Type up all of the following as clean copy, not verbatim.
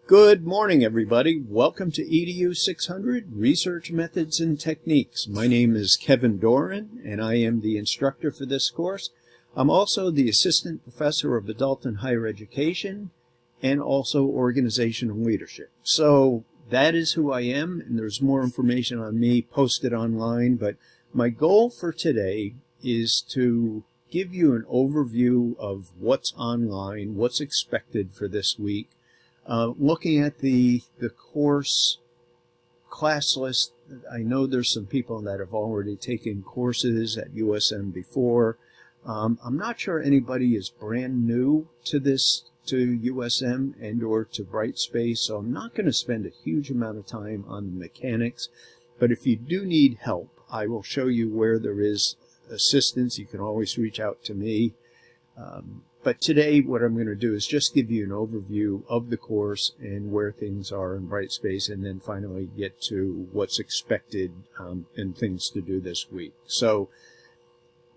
Good morning, everybody. Welcome to EDU 600, Research Methods and Techniques. My name is Kevin Doran, and I am the instructor for this course. I'm also the Assistant Professor of Adult and Higher Education and also Organizational Leadership. So that is who I am, and there's more information on me posted online. But my goal for today is to give you an overview of what's online, what's expected for this week. Looking at the course class list, I know there's some people that have already taken courses at USM before. I'm not sure anybody is brand new to USM and or to Brightspace, so I'm not going to spend a huge amount of time on the mechanics. But if you do need help, I will show you where there is assistance. You can always reach out to me. But today what I'm going to do is just give you an overview of the course and where things are in Brightspace, and then finally get to what's expected and things to do this week. So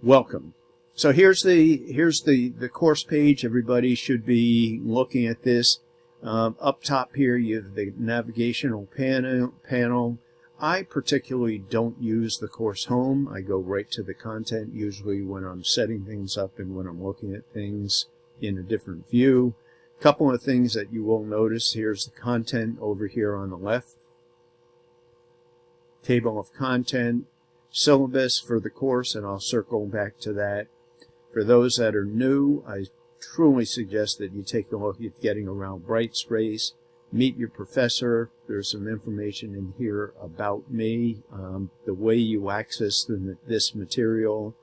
welcome. So here's the course page. Everybody should be looking at this. Up top here you have the navigational panel. I particularly don't use the course home. I go right to the content, usually when I'm setting things up and when I'm looking at things in a different view. A couple of things that you will notice. Here's the content over here on the left. Table of content, syllabus for the course, and I'll circle back to that. For those that are new, I truly suggest that you take a look at getting around Brightspace. Meet your professor. There's some information in here about me. The way you access this material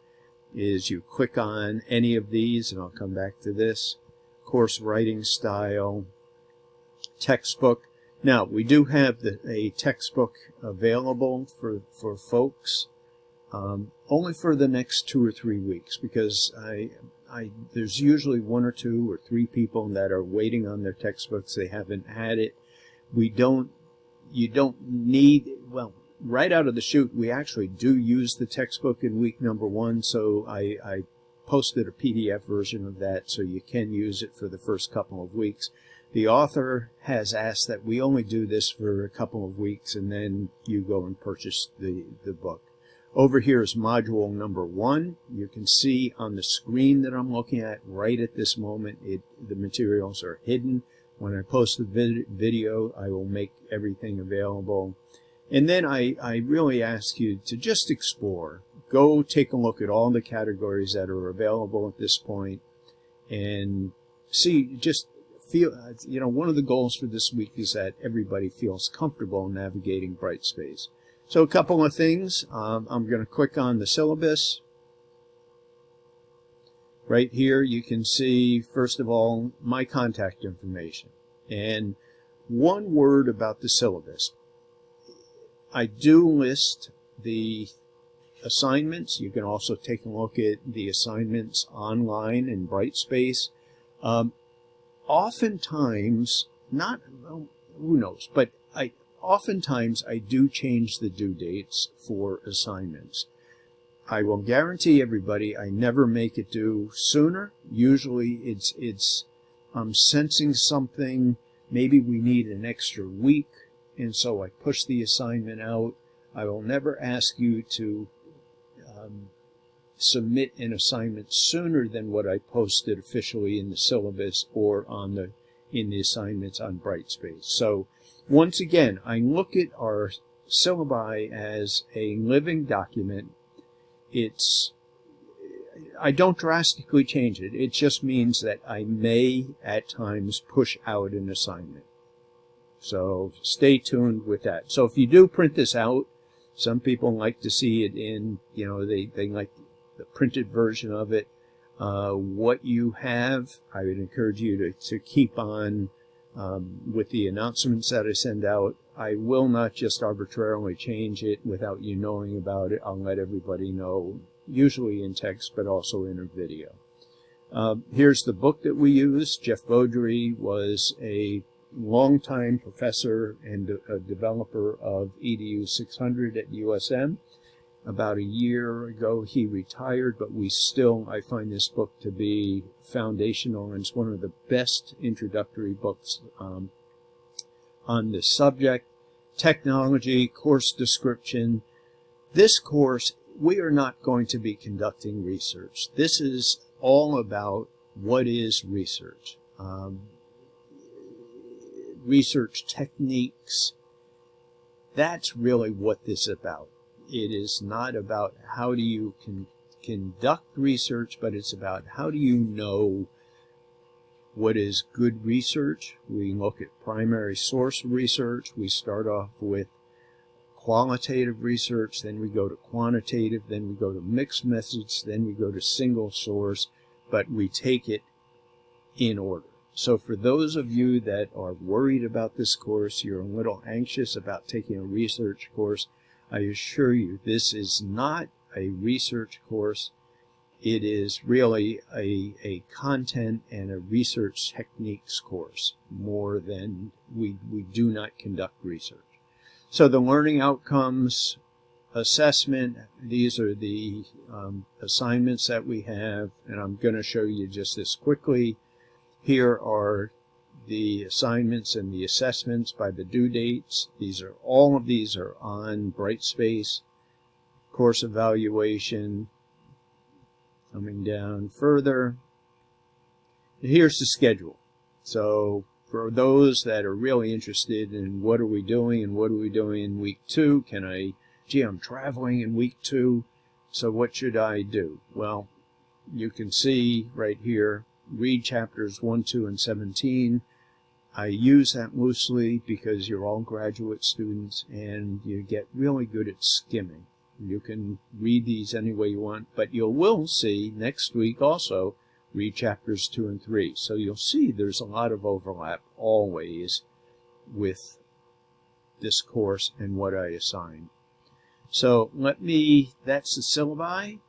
is you click on any of these, and I'll come back to this. Course writing style, textbook. Now, we do have a textbook available for folks, only for the next 2 or 3 weeks, because there's usually 1 or 2 or 3 people that are waiting on their textbooks. They haven't had it. You don't need, well, right out of the chute, we actually do use the textbook in week number 1, so I posted a PDF version of that so you can use it for the first couple of weeks. The author has asked that we only do this for a couple of weeks, and then you go and purchase the book. Over here is module number 1. You can see on the screen that I'm looking at right at this moment, the materials are hidden. When I post the video, I will make everything available. And then I really ask you to just explore. Go take a look at all the categories that are available at this point and see, just feel, one of the goals for this week is that everybody feels comfortable navigating Brightspace. So a couple of things. I'm going to click on the syllabus. Right here you can see, first of all, my contact information. And one word about the syllabus. I do list the assignments. You can also take a look at the assignments online in Brightspace. Oftentimes, not, well, who knows, but oftentimes I do change the due dates for assignments. I will guarantee everybody I never make it due sooner. Usually I'm sensing something, maybe we need an extra week, and so I push the assignment out. I will never ask you to submit an assignment sooner than what I posted officially in the syllabus or in the assignments on Brightspace. So once again, I look at our syllabi as a living document. I don't drastically change it. It just means that I may at times push out an assignment. So stay tuned with that. So if you do print this out, some people like to see it in, they like the printed version of it. What you have, I would encourage you to keep on with the announcements that I send out. I will not just arbitrarily change it without you knowing about it. I'll let everybody know, usually in text, but also in a video. Here's the book that we use. Jeff Beaudry was a longtime professor and a developer of EDU 600 at USM. About a year ago he retired, but I find this book to be foundational, and it's one of the best introductory books on this subject. Technology, course description. This course, we are not going to be conducting research. This is all about what is research. Research techniques. That's really what this is about. It is not about how do you conduct research, but it's about how do you know what is good research. We look at primary source research. We start off with qualitative research, then we go to quantitative, then we go to mixed methods, then we go to single source, but we take it in order. So for those of you that are worried about this course, you're a little anxious about taking a research course, I assure you this is not a research course. It is really a content and a research techniques course more than we do not conduct research. So the learning outcomes, assessment, these are the assignments that we have, and I'm going to show you just this quickly. Here are the assignments and the assessments by the due dates. All of these are on Brightspace. Course evaluation. Coming down further. Here's the schedule. So for those that are really interested in what are we doing and what are we doing in week 2, I'm traveling in week 2, so what should I do? Well, you can see right here, read chapters 1, 2, and 17. I use that loosely because you're all graduate students and you get really good at skimming. You can read these any way you want, but you will see next week also read chapters 2 and 3. So you'll see there's a lot of overlap always with this course and what I assign. So that's the syllabi.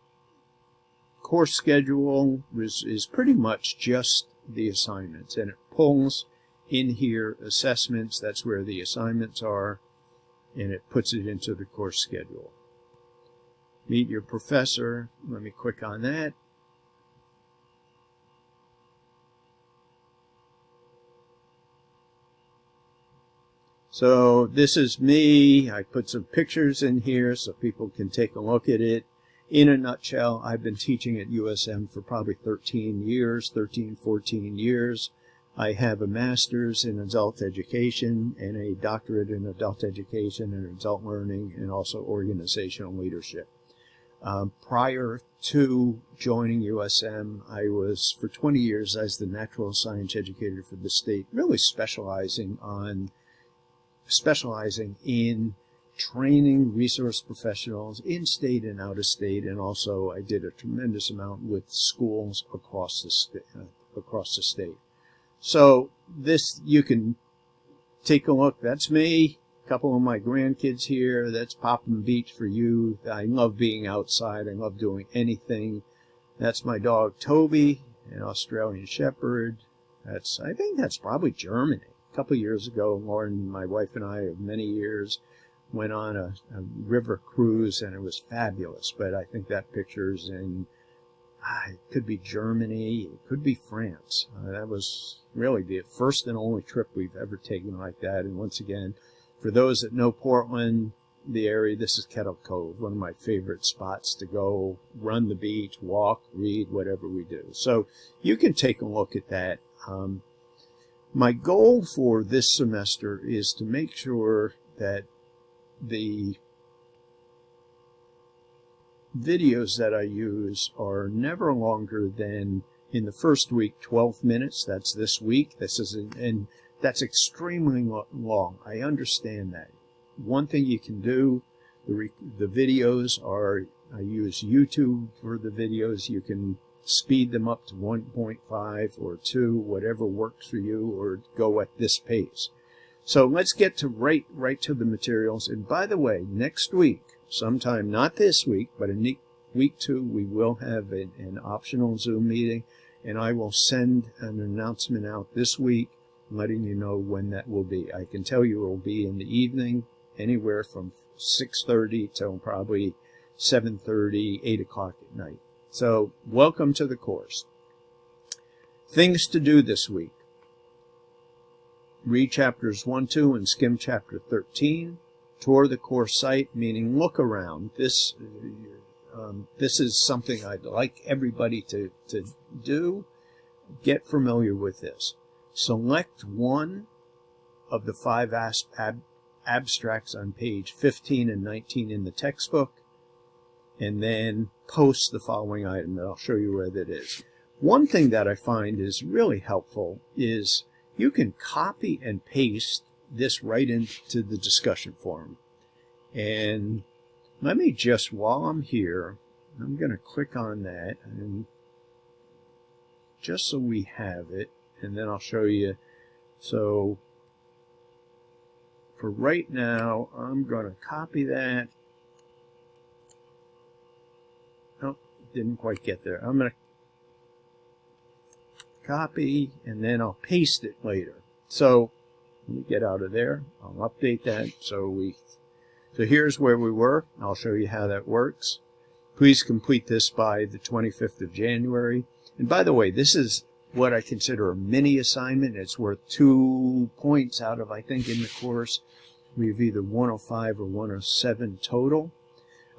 Course schedule is pretty much just the assignments, and it pulls in here assessments. That's where the assignments are, and it puts it into the course schedule. Meet your professor. Let me click on that. So this is me. I put some pictures in here so people can take a look at it. In a nutshell, I've been teaching at USM for probably 13, 14 years. I have a master's in adult education and a doctorate in adult education and adult learning and also organizational leadership. Prior to joining USM, I was, for 20 years, I was the natural science educator for the state, really specializing in training resource professionals in state and out of state, and also I did a tremendous amount with schools across the state. So this, you can take a look. That's me. A couple of my grandkids here. That's Popham Beach for you. I love being outside. I love doing anything. That's my dog Toby, an Australian Shepherd. I think that's probably Germany. A couple of years ago, Lauren, my wife, and I, of many years, went on a river cruise, and it was fabulous. But I think that picture's in, it could be Germany, it could be France. That was really the first and only trip we've ever taken like that. And once again, for those that know Portland, the area, this is Kettle Cove, one of my favorite spots to go run the beach, walk, read, whatever we do. So you can take a look at that. My goal for this semester is to make sure that the videos that I use are never longer than, in the first week, 12 minutes. That's this week. And that's extremely long. I understand that. One thing you can do, the videos are, I use YouTube for the videos. You can speed them up to 1.5 or 2, whatever works for you, or go at this pace. So let's get to right to the materials. And by the way, next week, sometime, not this week, but in week 2, we will have an optional Zoom meeting, and I will send an announcement out this week letting you know when that will be. I can tell you it will be in the evening, anywhere from 6:30 till probably 7:30, 8 o'clock at night. So welcome to the course. Things to do this week. Read chapters 1, 2, and skim chapter 13. Tour the course site, meaning look around. This is something I'd like everybody to do. Get familiar with this. Select one of the 5 abstracts on page 15 and 19 in the textbook, and then post the following item, and I'll show you where that is. One thing that I find is really helpful is you can copy and paste this right into the discussion forum. And let me just, while I'm here, I'm going to click on that, and just so we have it, and then I'll show you. So for right now, I'm going to copy that. Oh, didn't quite get there. I'm going to copy, and then I'll paste it later. So let me get out of there. I'll update that. So here's where we were. I'll show you how that works. Please complete this by the 25th of January. And by the way, this is what I consider a mini assignment. It's worth 2 points out of, I think, in the course. We have either 105 or 107 total.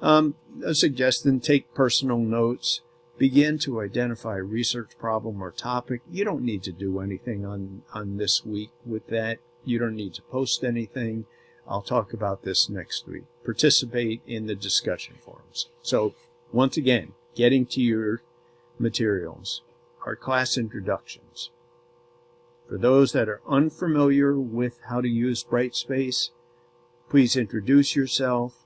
A suggestion, take personal notes. Begin to identify a research problem or topic. You don't need to do anything on this week with that. You don't need to post anything. I'll talk about this next week. Participate in the discussion forums. So, once again, getting to your materials. Our class introductions. For those that are unfamiliar with how to use Brightspace, please introduce yourself.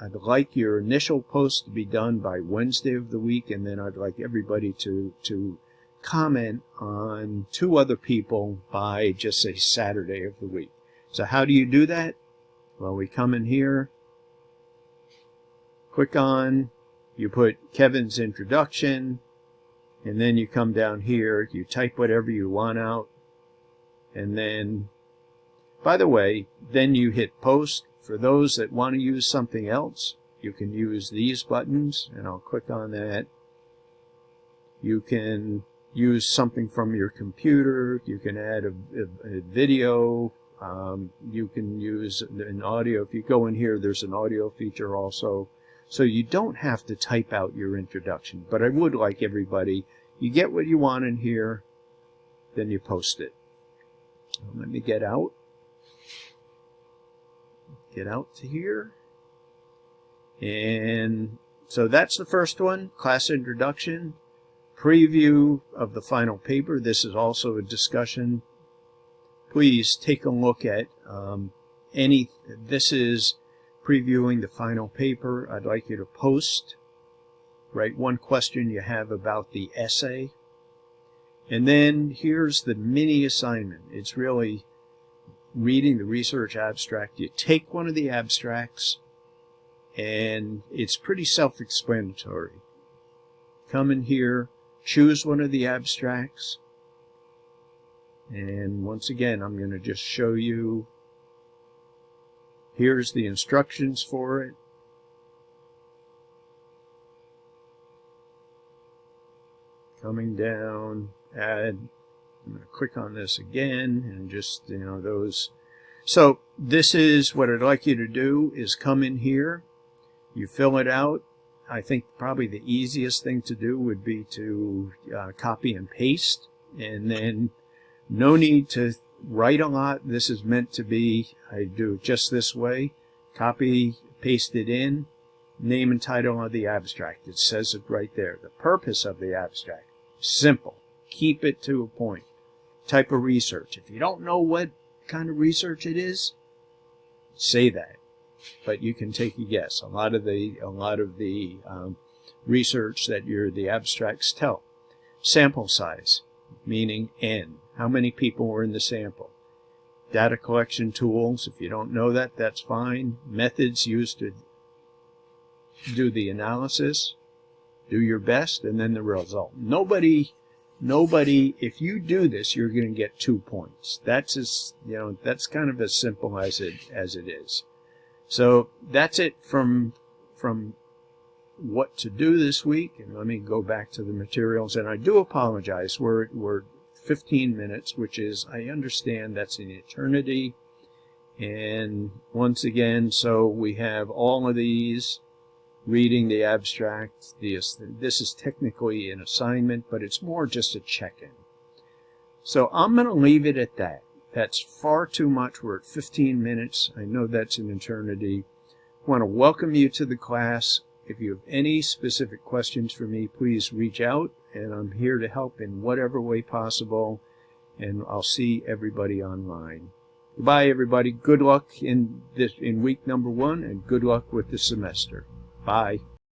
I'd like your initial post to be done by Wednesday of the week, and then I'd like everybody to comment on 2 other people by, just say, Saturday of the week. So how do you do that? Well, we come in here, click on, you put Kevin's introduction, and then you come down here, you type whatever you want out, and then, by the way, then you hit post. For those that want to use something else, you can use these buttons, and I'll click on that. You can use something from your computer. You can add a video. You can use an audio. If you go in here, there's an audio feature also. So you don't have to type out your introduction. But I would like everybody, you get what you want in here, then you post it. Let me get out. Get out to here. And so that's the first one, class introduction. Preview of the final paper. This is also a discussion. Please take a look at this is previewing the final paper. I'd like you to post, write one question you have about the essay. And then here's the mini assignment. It's really reading the research abstract. You take one of the abstracts, and it's pretty self-explanatory. Come in here, choose one of the abstracts, and once again, I'm going to just show you. Here's the instructions for it. Coming down, add. I'm going to click on this again, and just, those. So this is what I'd like you to do, is come in here, you fill it out. I think probably the easiest thing to do would be to copy and paste, and then no need to write a lot. This is meant to be, I do it just this way. Copy, paste it in, name and title of the abstract. It says it right there. The purpose of the abstract, simple. Keep it to a point. Type of research. If you don't know what kind of research it is, say that. But you can take a guess. A lot of the research that the abstracts tell. Sample size, meaning N. How many people were in the sample? Data collection tools. If you don't know that, that's fine. Methods used to do the analysis. Do your best, and then the result. Nobody, if you do this, you're going to get 2 points. That's that's kind of as simple as it is. So that's it from what to do this week. And let me go back to the materials. And I do apologize. We're 15 minutes, which is, I understand that's an eternity. And once again, so we have all of these, reading the abstract. This is technically an assignment, but it's more just a check-in. So I'm going to leave it at that. That's far too much. We're at 15 minutes. I know that's an eternity. I want to welcome you to the class. If you have any specific questions for me, please reach out, and I'm here to help in whatever way possible, and I'll see everybody online. Goodbye, everybody. Good luck in week number 1, and good luck with the semester. Bye.